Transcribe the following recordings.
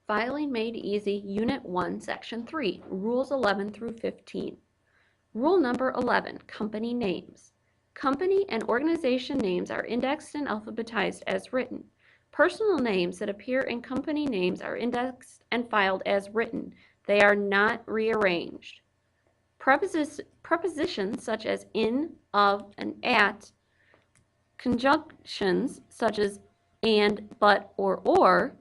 Filing Made Easy, Unit 1, Section 3, Rules 11 through 15. Rule number 11, Company Names. Company and organization names are indexed and alphabetized as written. Personal names that appear in company names are indexed and filed as written. They are not rearranged. Prepositions such as in, of, and at, conjunctions such as and, but, or,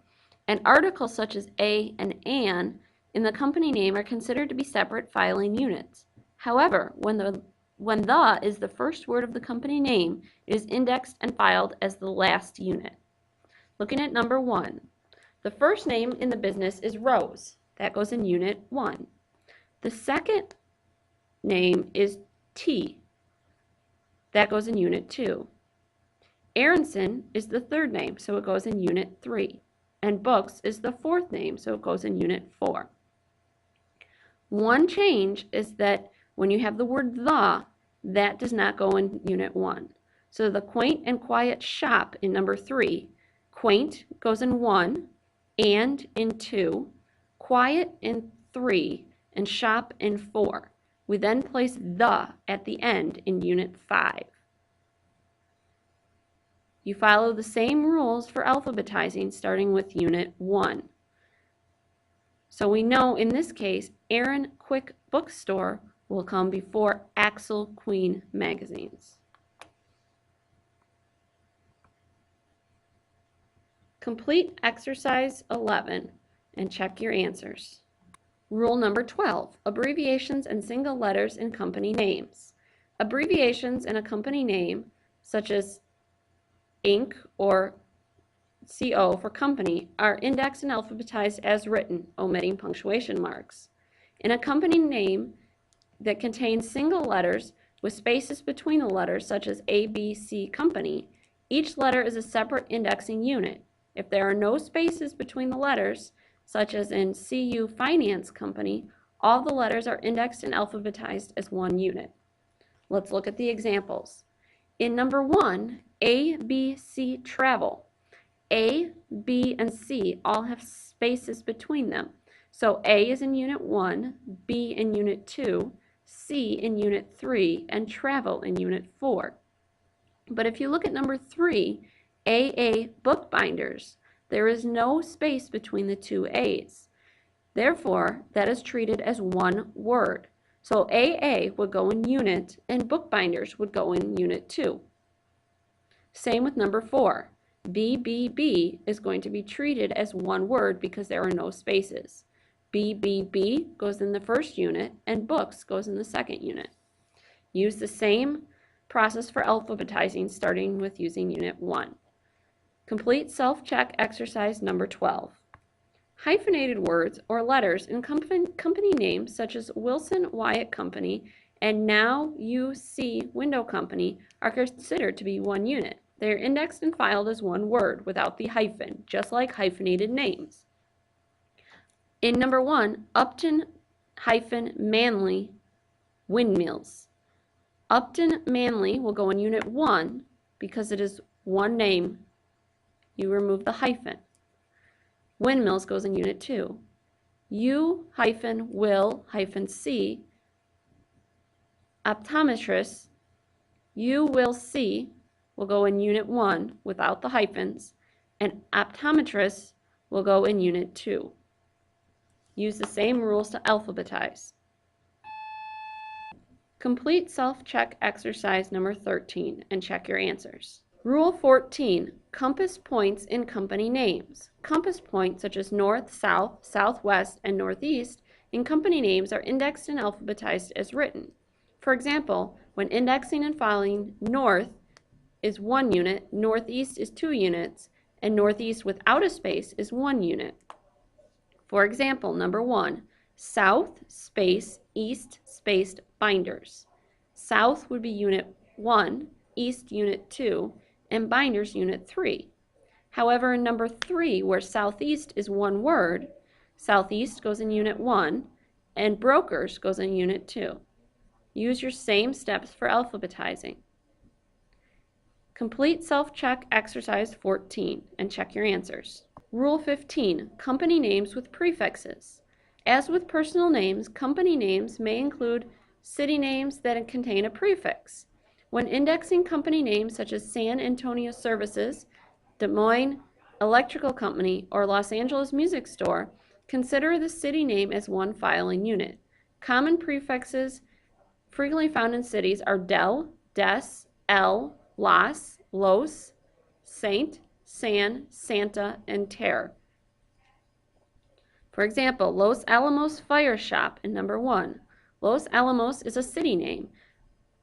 and articles such as a and an in the company name are considered to be separate filing units. However, when the is the first word of the company name, it is indexed and filed as the last unit. Looking at number 1, the first name in the business is Rose. That goes in Unit 1. The second name is T. That goes in Unit 2. Aronson is the third name, so it goes in Unit 3. And Books is the fourth name, so it goes in Unit 4. One change is that when you have the word the, that does not go in Unit 1. So the quaint and quiet shop in number 3, quaint goes in 1, and in 2, quiet in 3, and shop in 4. We then place the at the end in Unit 5. You follow the same rules for alphabetizing starting with Unit 1. So we know in this case, Aaron Quick Bookstore will come before Axel Queen Magazines. Complete exercise 11 and check your answers. Rule number 12, abbreviations and single letters in company names. Abbreviations in a company name, such as Inc. or CO for company, are indexed and alphabetized as written, omitting punctuation marks. In a company name that contains single letters with spaces between the letters, such as ABC Company, each letter is a separate indexing unit. If there are no spaces between the letters, such as in CU Finance Company, all the letters are indexed and alphabetized as one unit. Let's look at the examples. In number 1, ABC Travel, A, B, and C all have spaces between them. So A is in Unit 1, B in Unit 2, C in Unit 3, and Travel in Unit 4. But if you look at number 3, AA Bookbinders, there is no space between the two A's. Therefore, that is treated as one word. So AA would go in Unit and Bookbinders would go in Unit 2. Same with number 4. BBB is going to be treated as one word because there are no spaces. BBB goes in the first unit and Books goes in the second unit. Use the same process for alphabetizing, starting with using Unit 1. Complete self-check exercise number 12. Hyphenated words or letters in company names such as Wilson Wyatt Company and Now You See Window Company are considered to be one unit. They are indexed and filed as one word without the hyphen, just like hyphenated names. In number 1, Upton-Manley Windmills. Upton Manley will go in Unit 1 because it is one name. You remove the hyphen. Windmills goes in Unit 2. U-will-C, optometrist, you will see, will go in Unit 1 without the hyphens, and optometrist will go in Unit 2. Use the same rules to alphabetize. Complete self-check exercise number 13 and check your answers. Rule 14, compass points in company names. Compass points such as north, south, southwest, and northeast in company names are indexed and alphabetized as written. For example, when indexing and filing, north is 1 unit, northeast is 2 units, and northeast without a space is 1 unit. For example, number 1, south space east spaced binders. South would be Unit 1, east Unit 2, and binders Unit 3. However, in number 3, where southeast is one word, southeast goes in Unit 1, and brokers goes in Unit 2. Use your same steps for alphabetizing. Complete self-check exercise 14 and check your answers. Rule 15, company names with prefixes. As with personal names, company names may include city names that contain a prefix. When indexing company names such as San Antonio Services, Des Moines Electrical Company, or Los Angeles Music Store, consider the city name as one filing unit. Common prefixes frequently found in cities are del, des, el, las, los, saint, san, santa, and ter. For example, Los Alamos Fire Shop in number 1. Los Alamos is a city name.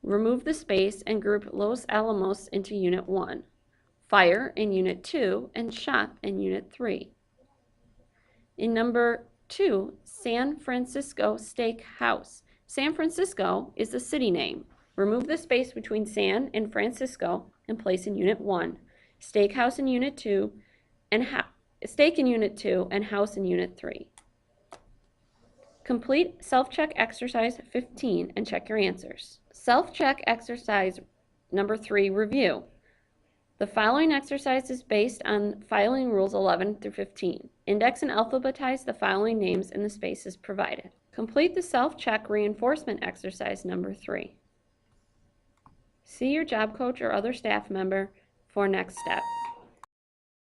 Remove the space and group Los Alamos into Unit 1, Fire in Unit 2, and Shop in Unit 3. In number 2, San Francisco Steak House. San Francisco is a city name. Remove the space between San and Francisco and place in Unit 1, Steakhouse in Unit 2, and Steak in Unit 2, and House in Unit 3. Complete self-check exercise 15 and check your answers. Self-check exercise number 3, review. The following exercise is based on filing rules 11 through 15. Index and alphabetize the following names in the spaces provided. Complete the self-check reinforcement exercise number 3. See your job coach or other staff member for next step.